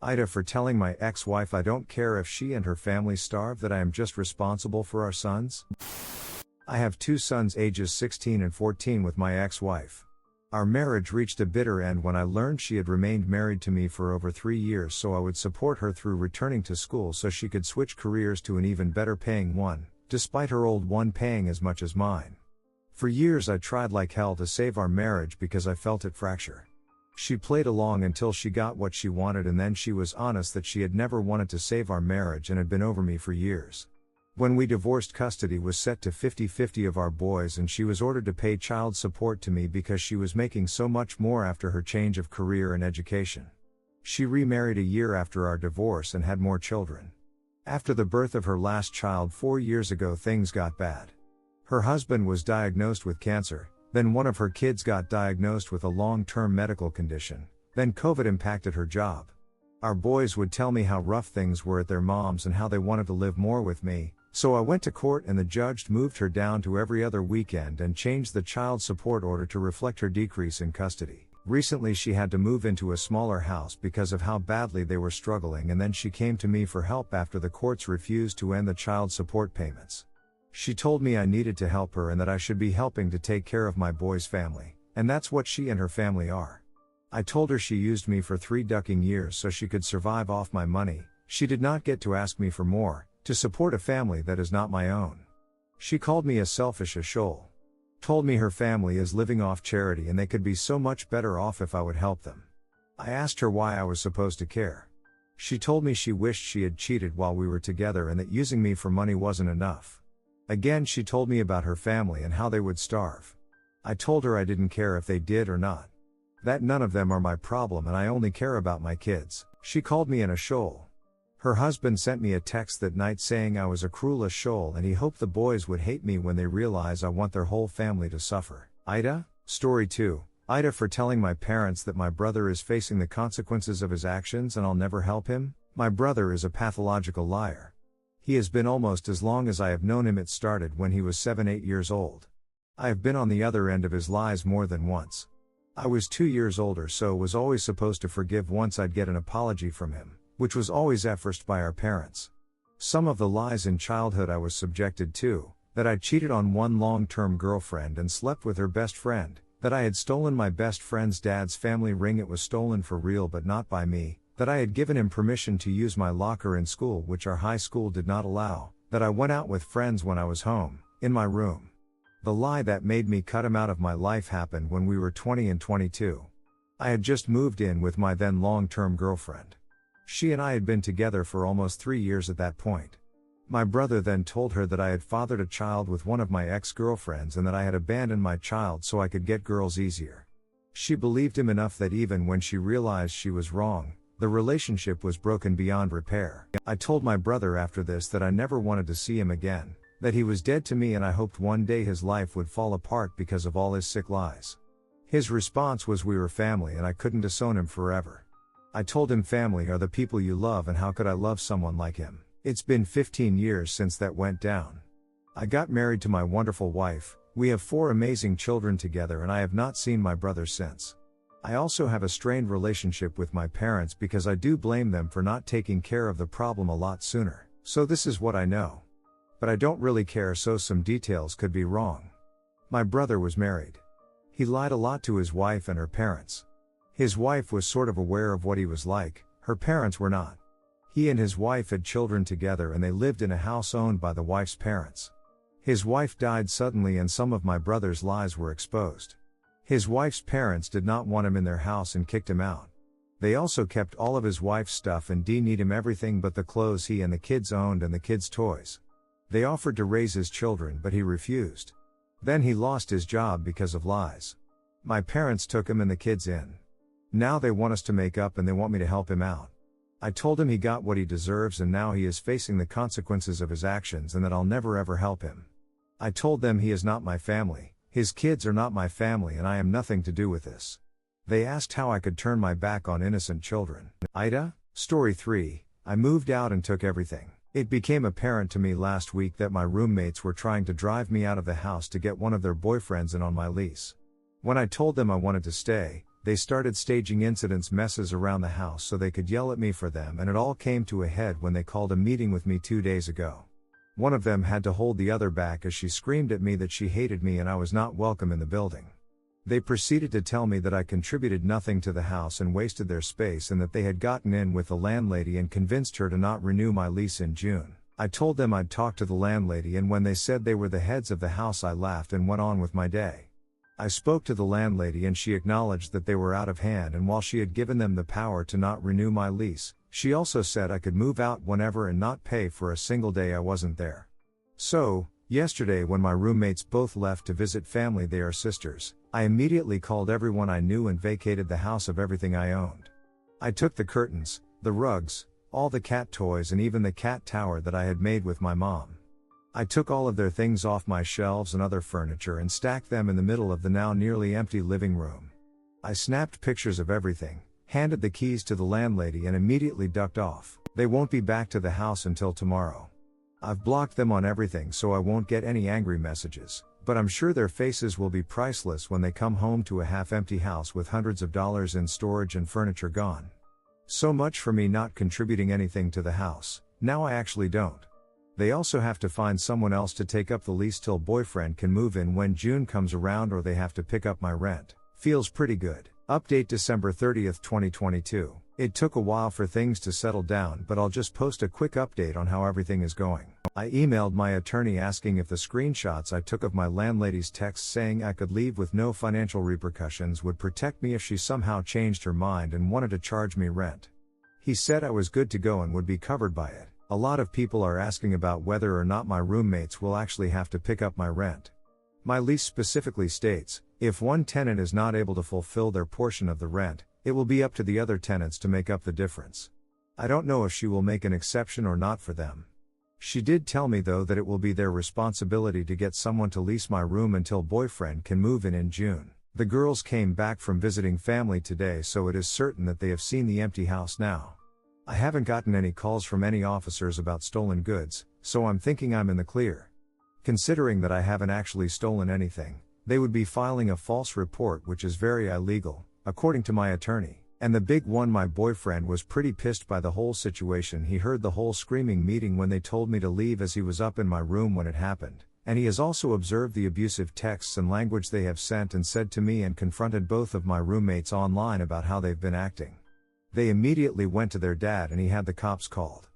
AITA for telling my ex-wife I don't care if she and her family starve, that I am just responsible for our sons. I have 2 sons ages 16 and 14 with my ex-wife. Our marriage reached a bitter end when I learned she had remained married to me for over 3 years so I would support her through returning to school so she could switch careers to an even better paying one, despite her old one paying as much as mine. For years I tried like hell to save our marriage because I felt it fracture. She played along until she got what she wanted, and then she was honest that she had never wanted to save our marriage and had been over me for years. When we divorced, custody was set to 50-50 of our boys and she was ordered to pay child support to me because she was making so much more after her change of career and education. She remarried a year after our divorce and had more children. After the birth of her last child 4 years ago, things got bad. Her husband was diagnosed with cancer, then one of her kids got diagnosed with a long-term medical condition, then COVID impacted her job. Our boys would tell me how rough things were at their moms and how they wanted to live more with me, so I went to court and the judge moved her down to every other weekend and changed the child support order to reflect her decrease in custody. Recently she had to move into a smaller house because of how badly they were struggling, and then she came to me for help after the courts refused to end the child support payments. She told me I needed to help her and that I should be helping to take care of my boy's family, and that's what she and her family are. I told her she used me for 3 ducking years so she could survive off my money. She did not get to ask me for more, to support a family that is not my own. She called me a selfish shoal. Told me her family is living off charity and they could be so much better off if I would help them. I asked her why I was supposed to care. She told me she wished she had cheated while we were together and that using me for money wasn't enough. Again she told me about her family and how they would starve. I told her I didn't care if they did or not. That none of them are my problem and I only care about my kids. She called me a shoal. Her husband sent me a text that night saying I was a cruel shoal and he hoped the boys would hate me when they realize I want their whole family to suffer. AITA, Story 2. AITA for telling my parents that my brother is facing the consequences of his actions and I'll never help him. My brother is a pathological liar. He has been almost as long as I have known him. It started when he was 7-8 years old. I have been on the other end of his lies more than once. I was 2 years older, so was always supposed to forgive once I'd get an apology from him, which was always enforced by our parents. Some of the lies in childhood I was subjected to, that I cheated on one long-term girlfriend and slept with her best friend, that I had stolen my best friend's dad's family ring, it was stolen for real but not by me, that I had given him permission to use my locker in school which our high school did not allow, that I went out with friends when I was home, in my room. The lie that made me cut him out of my life happened when we were 20 and 22. I had just moved in with my then long-term girlfriend. She and I had been together for almost 3 years at that point. My brother then told her that I had fathered a child with one of my ex-girlfriends and that I had abandoned my child so I could get girls easier. She believed him enough that even when she realized she was wrong, the relationship was broken beyond repair. I told my brother after this that I never wanted to see him again, that he was dead to me and I hoped one day his life would fall apart because of all his sick lies. His response was we were family and I couldn't disown him forever. I told him family are the people you love and how could I love someone like him. It's been 15 years since that went down. I got married to my wonderful wife, we have 4 amazing children together and I have not seen my brother since. I also have a strained relationship with my parents because I do blame them for not taking care of the problem a lot sooner. So this is what I know. But I don't really care, so some details could be wrong. My brother was married. He lied a lot to his wife and her parents. His wife was sort of aware of what he was like, her parents were not. He and his wife had children together and they lived in a house owned by the wife's parents. His wife died suddenly and some of my brother's lies were exposed. His wife's parents did not want him in their house and kicked him out. They also kept all of his wife's stuff and denied him everything but the clothes he and the kids owned and the kids' toys. They offered to raise his children but he refused. Then he lost his job because of lies. My parents took him and the kids in. Now they want us to make up and they want me to help him out. I told him he got what he deserves and now he is facing the consequences of his actions and that I'll never ever help him. I told them he is not my family, his kids are not my family and I am nothing to do with this. They asked how I could turn my back on innocent children. AITA, Story 3, I moved out and took everything. It became apparent to me last week that my roommates were trying to drive me out of the house to get one of their boyfriends in on my lease. When I told them I wanted to stay, They started staging incidents messes around the house so they could yell at me for them, and it all came to a head when they called a meeting with me 2 days ago. One of them had to hold the other back as she screamed at me that she hated me and I was not welcome in the building. They proceeded to tell me that I contributed nothing to the house and wasted their space, and that they had gotten in with the landlady and convinced her to not renew my lease in June. I told them I'd talk to the landlady, and when they said they were the heads of the house, I laughed and went on with my day. I spoke to the landlady and she acknowledged that they were out of hand, and while she had given them the power to not renew my lease, she also said I could move out whenever and not pay for a single day I wasn't there. So, yesterday when my roommates both left to visit family, they are sisters, I immediately called everyone I knew and vacated the house of everything I owned. I took the curtains, the rugs, all the cat toys, and even the cat tower that I had made with my mom. I took all of their things off my shelves and other furniture and stacked them in the middle of the now nearly empty living room. I snapped pictures of everything, handed the keys to the landlady, and immediately ducked off. They won't be back to the house until tomorrow. I've blocked them on everything so I won't get any angry messages, but I'm sure their faces will be priceless when they come home to a half-empty house with hundreds of dollars in storage and furniture gone. So much for me not contributing anything to the house. Now I actually don't. They also have to find someone else to take up the lease till boyfriend can move in when June comes around, or they have to pick up my rent. Feels pretty good. Update December 30th, 2022. It took a while for things to settle down, but I'll just post a quick update on how everything is going. I emailed my attorney asking if the screenshots I took of my landlady's text saying I could leave with no financial repercussions would protect me if she somehow changed her mind and wanted to charge me rent. He said I was good to go and would be covered by it. A lot of people are asking about whether or not my roommates will actually have to pick up my rent. My lease specifically states, if one tenant is not able to fulfill their portion of the rent, it will be up to the other tenants to make up the difference. I don't know if she will make an exception or not for them. She did tell me though that it will be their responsibility to get someone to lease my room until boyfriend can move in June. The girls came back from visiting family today, so it is certain that they have seen the empty house now. I haven't gotten any calls from any officers about stolen goods, so I'm thinking I'm in the clear. Considering that I haven't actually stolen anything, they would be filing a false report, which is very illegal, according to my attorney. And the big one, my boyfriend was pretty pissed by the whole situation. He heard the whole screaming meeting when they told me to leave, as he was up in my room when it happened, and he has also observed the abusive texts and language they have sent and said to me, and confronted both of my roommates online about how they've been acting. They immediately went to their dad and he had the cops called.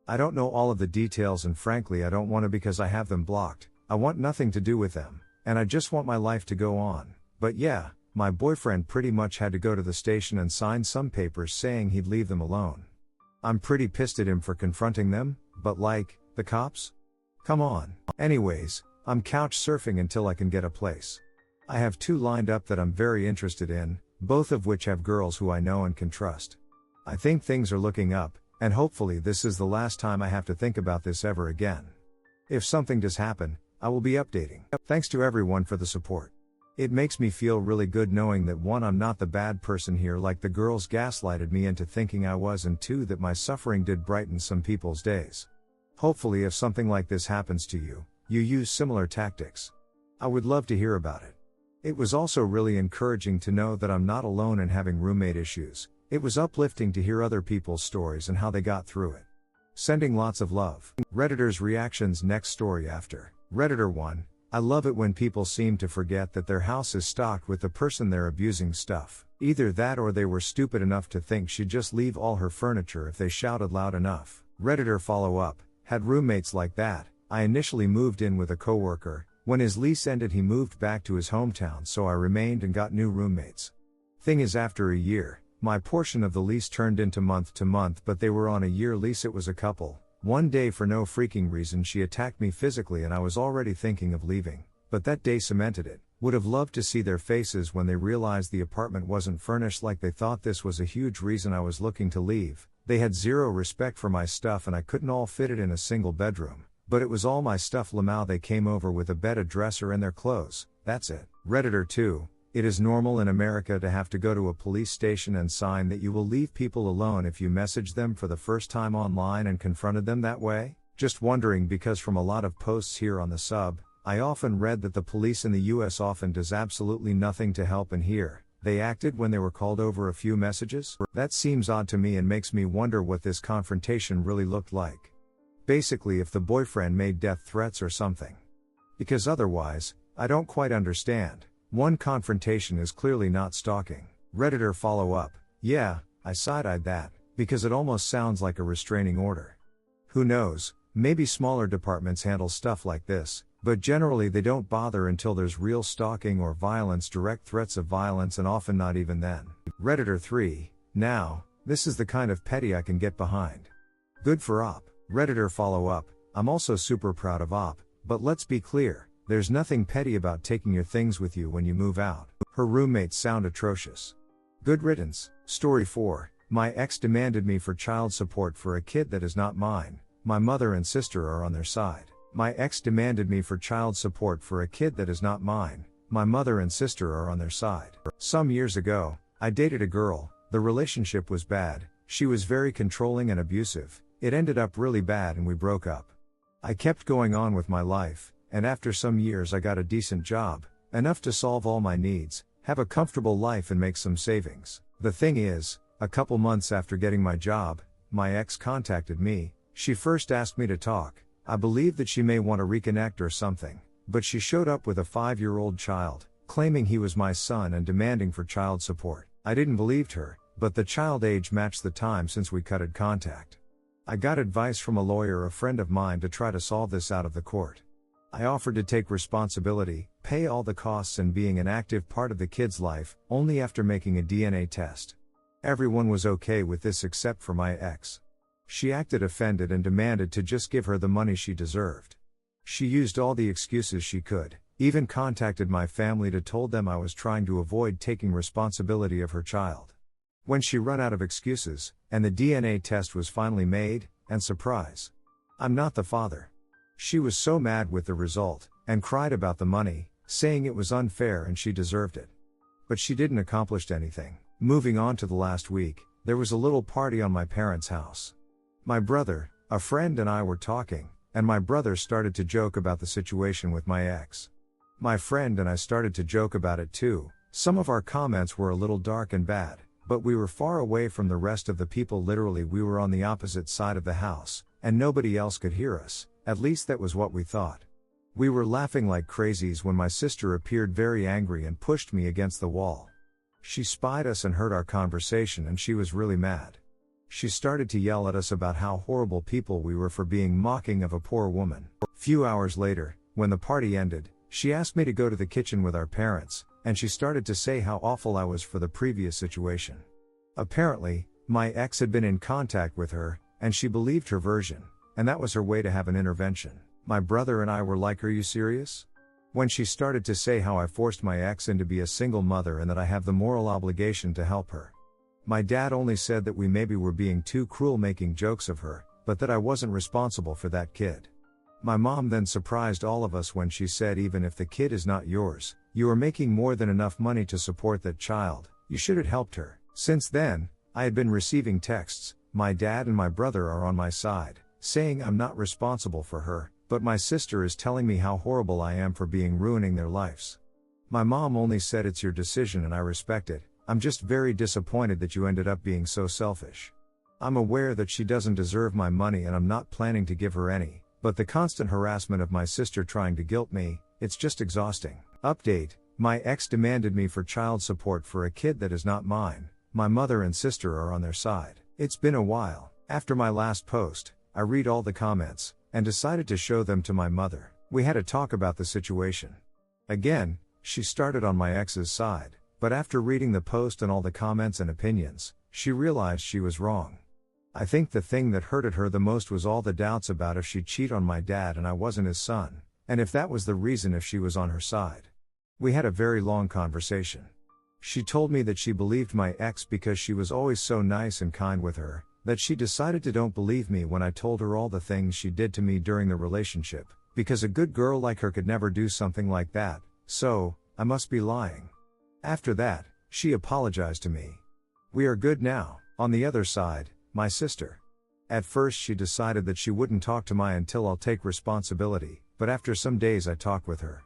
I don't know all of the details, and frankly I don't want to, because I have them blocked. I want nothing to do with them, and I just want my life to go on. But yeah, my boyfriend pretty much had to go to the station and sign some papers saying he'd leave them alone. I'm pretty pissed at him for confronting them, but like, the cops? Come on. Anyways, I'm couch surfing until I can get a place. I have 2 lined up that I'm very interested in, both of which have girls who I know and can trust. I think things are looking up, and hopefully this is the last time I have to think about this ever again. If something does happen, I will be updating. Thanks to everyone for the support. It makes me feel really good knowing that 1, I'm not the bad person here like the girls gaslighted me into thinking I was, and 2, that my suffering did brighten some people's days. Hopefully if something like this happens to you, you use similar tactics. I would love to hear about it. It was also really encouraging to know that I'm not alone in having roommate issues. It was uplifting to hear other people's stories and how they got through it. Sending lots of love. Redditors' reactions. Next story after. Redditor 1. I love it when people seem to forget that their house is stocked with the person they're abusing stuff. Either that or they were stupid enough to think she'd just leave all her furniture if they shouted loud enough. Redditor follow up. Had roommates like that. I initially moved in with a coworker. When his lease ended he moved back to his hometown, so I remained and got new roommates. Thing is, after a year, my portion of the lease turned into month to month, but they were on a year lease. It was a couple. One day for no freaking reason she attacked me physically and I was already thinking of leaving, but that day cemented it. Would have loved to see their faces when they realized the apartment wasn't furnished, like they thought this was a huge reason I was looking to leave. They had zero respect for my stuff and I couldn't all fit it in a single bedroom, but it was all my stuff. Lamau, they came over with a bed, a dresser and their clothes. That's it. Redditor 2. It is normal in America to have to go to a police station and sign that you will leave people alone if you message them for the first time online and confronted them that way? Just wondering, because from a lot of posts here on the sub, I often read that the police in the US often does absolutely nothing to help, and here, They acted when they were called over a few messages? That seems odd to me and makes me wonder what this confrontation really looked like. Basically, if the boyfriend made death threats or something. Because otherwise, I don't quite understand. One confrontation is clearly not stalking. Redditor follow up, yeah, I side-eyed that, because it almost sounds like a restraining order. Who knows, maybe smaller departments handle stuff like this, but generally they don't bother until there's real stalking or violence, direct threats of violence, and often not even then. Redditor 3, now, this is the kind of petty I can get behind. Good for Op. Redditor follow up, I'm also super proud of Op, but let's be clear, there's nothing petty about taking your things with you when you move out. Her roommates sound atrocious. Good riddance. Story 4, my ex demanded me for child support for a kid that is not mine. My mother and sister are on their side. My ex demanded me for child support for a kid that is not mine. My mother and sister are on their side. Some years ago, I dated a girl. The relationship was bad. She was very controlling and abusive. It ended up really bad and we broke up. I kept going on with my life, and after some years I got a decent job, enough to solve all my needs, have a comfortable life and make some savings. The thing is, a couple months after getting my job, my ex contacted me. She first asked me to talk. I believed that she may want to reconnect or something, but she showed up with a 5-year-old child, claiming he was my son and demanding for child support. I didn't believe her, but the child age matched the time since we cut contact. I got advice from a lawyer, a friend of mine, to try to solve this out of the court. I offered to take responsibility, pay all the costs and being an active part of the kid's life, only after making a DNA test. Everyone was okay with this except for my ex. She acted offended and demanded to just give her the money she deserved. She used all the excuses she could, even contacted my family to told them I was trying to avoid taking responsibility of her child. When she ran out of excuses, and the DNA test was finally made, and surprise, I'm not the father. She was so mad with the result, and cried about the money, saying it was unfair and she deserved it. But she didn't accomplish anything. Moving on to the last week, there was a little party on my parents' house. My brother, a friend and I were talking, and my brother started to joke about the situation with my ex. My friend and I started to joke about it too. Some of our comments were a little dark and bad, but we were far away from the rest of the people. Literally, we were on the opposite side of the house, and nobody else could hear us, at least that was what we thought. We were laughing like crazies when my sister appeared very angry and pushed me against the wall. She spied us and heard our conversation and she was really mad. She started to yell at us about how horrible people we were for being mocking of a poor woman. Few hours later, when the party ended, she asked me to go to the kitchen with our parents, and she started to say how awful I was for the previous situation. Apparently, my ex had been in contact with her, and she believed her version, and that was her way to have an intervention. My brother and I were like, "Are you serious?" When she started to say how I forced my ex into be a single mother and that I have the moral obligation to help her. My dad only said that we maybe were being too cruel making jokes of her, but that I wasn't responsible for that kid. My mom then surprised all of us when she said, "Even if the kid is not yours, you are making more than enough money to support that child, you should have helped her." Since then, I had been receiving texts. My dad and my brother are on my side, saying I'm not responsible for her, but my sister is telling me how horrible I am for ruining their lives. My mom only said it's your decision and I respect it. I'm just very disappointed that you ended up being so selfish. I'm aware that she doesn't deserve my money and I'm not planning to give her any, but the constant harassment of my sister trying to guilt me, it's just exhausting. Update, my ex demanded me for child support for a kid that is not mine. My mother and sister are on their side. It's been a while. After my last post, I read all the comments, and decided to show them to my mother. We had a talk about the situation. Again, she started on my ex's side, but after reading the post and all the comments and opinions, she realized she was wrong. I think the thing that hurted her the most was all the doubts about if she'd cheat on my dad and I wasn't his son, and if that was the reason if she was on her side. We had a very long conversation. She told me that she believed my ex because she was always so nice and kind with her, that she decided to don't believe me when I told her all the things she did to me during the relationship, because a good girl like her could never do something like that, so, I must be lying. After that, she apologized to me. We are good now. On the other side, my sister. At first she decided that she wouldn't talk to me until I'll take responsibility, but after some days I talked with her.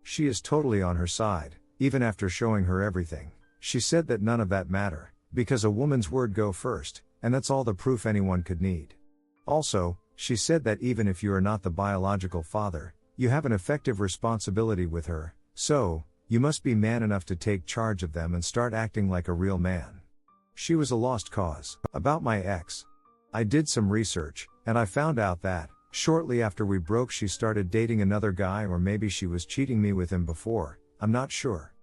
She is totally on her side, even after showing her everything. she said that none of that matter, because a woman's word go first, and that's all the proof anyone could need. Also, she said that even if you are not the biological father, you have an effective responsibility with her, so, you must be man enough to take charge of them and start acting like a real man. She was a lost cause. About my ex. I did some research, and I found out that, shortly after we broke, she started dating another guy, or maybe she was cheating me with him before, I'm not sure.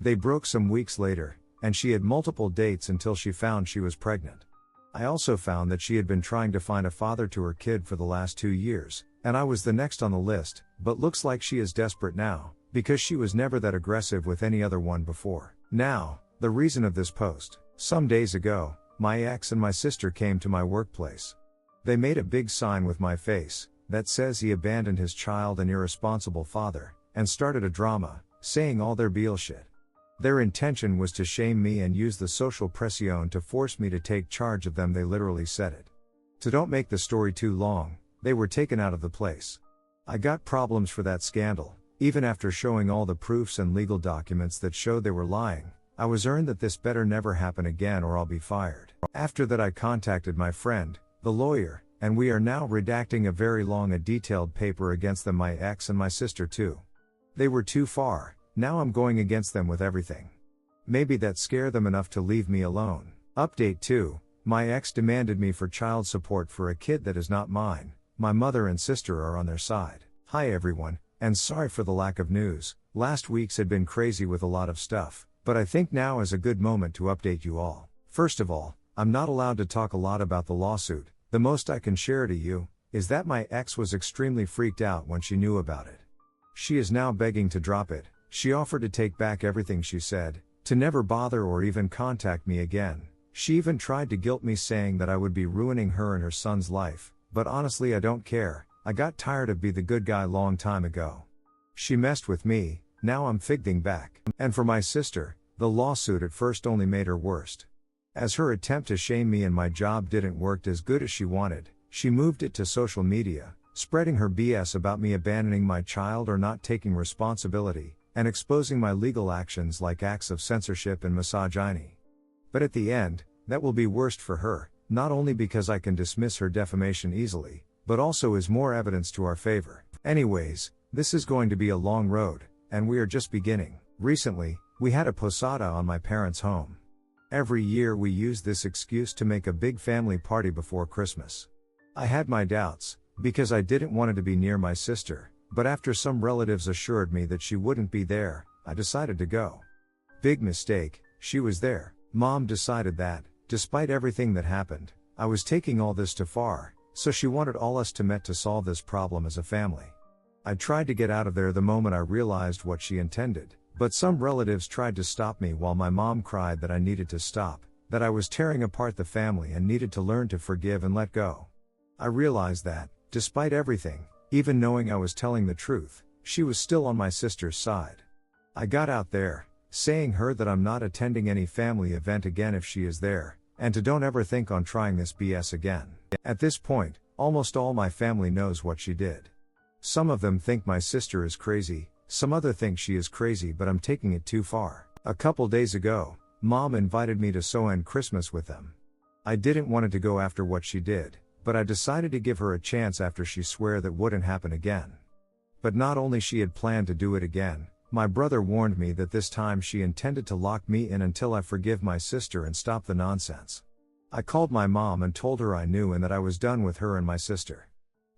They broke some weeks later, and she had multiple dates until she found she was pregnant. I also found that she had been trying to find a father to her kid for the last 2 years, and I was the next on the list, but looks like she is desperate now, because she was never that aggressive with any other one before. Now, the reason of this post. Some days ago, my ex and my sister came to my workplace. They made a big sign with my face, that says he abandoned his child and irresponsible father, and started a drama, saying all their bullshit. Their intention was to shame me and use the social pression to force me to take charge of them. They literally said it. To don't make the story too long, they were taken out of the place. I got problems for that scandal, even after showing all the proofs and legal documents that showed they were lying. I was earned that this better never happen again or I'll be fired. After that I contacted my friend, the lawyer, and we are now redacting a very long and detailed paper against them, my ex and my sister too. They were too far, now I'm going against them with everything. Maybe that scare them enough to leave me alone. Update 2, my ex demanded me for child support for a kid that is not mine. My mother and sister are on their side. Hi everyone, and sorry for the lack of news. Last week's had been crazy with a lot of stuff, but I think now is a good moment to update you all. First of all, I'm not allowed to talk a lot about the lawsuit. The most I can share to you is that my ex was extremely freaked out when she knew about it. She is now begging to drop it. She offered to take back everything she said, to never bother or even contact me again. She even tried to guilt me, saying that I would be ruining her and her son's life, but honestly I don't care. I got tired of being the good guy long time ago. She messed with me, now I'm fighting back. And for my sister, the lawsuit at first only made her worse. As her attempt to shame me and my job didn't work as good as she wanted, she moved it to social media, spreading her BS about me abandoning my child or not taking responsibility, and exposing my legal actions like acts of censorship and misogyny. But at the end, that will be worst for her, not only because I can dismiss her defamation easily, but also is more evidence to our favor. Anyways, this is going to be a long road, and we are just beginning. Recently, we had a posada on my parents' home. Every year we use this excuse to make a big family party before Christmas. I had my doubts, because I didn't want it to be near my sister, but after some relatives assured me that she wouldn't be there, I decided to go. Big mistake, she was there. Mom decided that, despite everything that happened, I was taking all this too far, so she wanted all us to meet to solve this problem as a family. I tried to get out of there the moment I realized what she intended, but some relatives tried to stop me while my mom cried that I needed to stop, that I was tearing apart the family and needed to learn to forgive and let go. I realized that, despite everything, even knowing I was telling the truth, she was still on my sister's side. I got out there, saying her that I'm not attending any family event again if she is there, and to don't ever think on trying this BS again. At this point, almost all my family knows what she did. Some of them think my sister is crazy, some other think she is crazy, but I'm taking it too far. A couple days ago, Mom invited me to end Christmas with them. I didn't want to go after what she did, but I decided to give her a chance after she swore that wouldn't happen again. But not only she had planned to do it again, my brother warned me that this time she intended to lock me in until I forgive my sister and stop the nonsense. I called my mom and told her I knew and that I was done with her and my sister.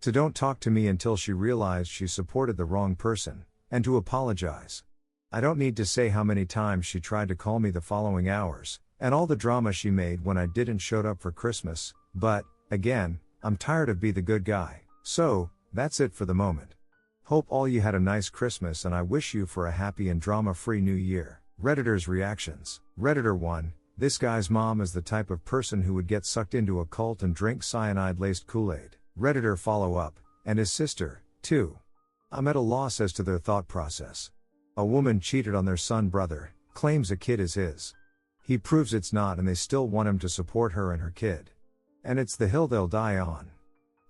To don't talk to me until she realized she supported the wrong person, and to apologize. I don't need to say how many times she tried to call me the following hours, and all the drama she made when I didn't show up for Christmas, but, again, I'm tired of being the good guy. So, that's it for the moment. Hope all you had a nice Christmas and I wish you for a happy and drama-free new year. Redditors' reactions. Redditor 1, this guy's mom is the type of person who would get sucked into a cult and drink cyanide-laced Kool-Aid. Redditor follow-up, and his sister, 2. I'm at a loss as to their thought process. A woman cheated on their son brother, claims a kid is his. He proves it's not and they still want him to support her and her kid. And it's the hill they'll die on.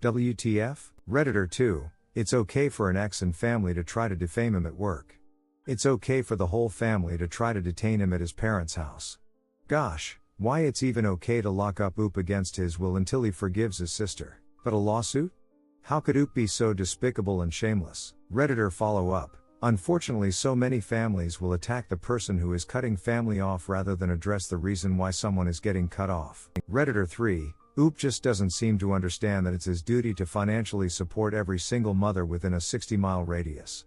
WTF? Redditor 2, it's okay for an ex and family to try to defame him at work. It's okay for the whole family to try to detain him at his parents' house. Gosh, why it's even okay to lock up Oop against his will until he forgives his sister. But a lawsuit? How could Oop be so despicable and shameless? Redditor follow up. Unfortunately, so many families will attack the person who is cutting family off rather than address the reason why someone is getting cut off. Redditor 3. Oop just doesn't seem to understand that it's his duty to financially support every single mother within a 60-mile radius.